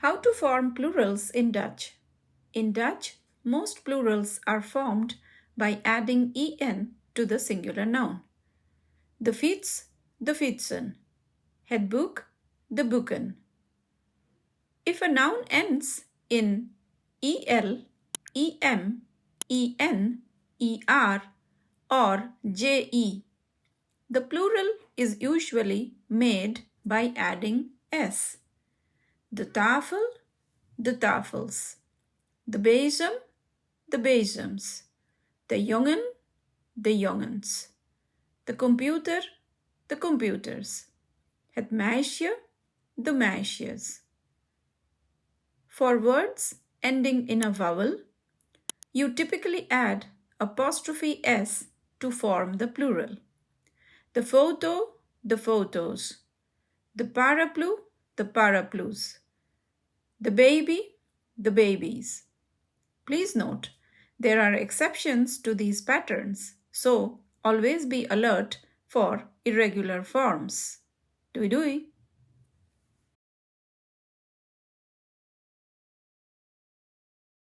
How to form plurals in Dutch? In Dutch, most plurals are formed by adding en to the singular noun. De fiets, de fietsen. Het boek, de boeken. If a noun ends in el, em, en, er, or je, the plural is usually made by adding s. De tafel, de tafels. De bezem, de bezems. De jongen, de jongens. De computer, de computers. Het meisje, de meisjes. For words ending in a vowel, you typically add apostrophe s to form the plural. The photo, the photos. The paraplu, the paraplu's. The baby, the babies. Please note, there are exceptions to these patterns, so always be alert for irregular forms. Doei doei!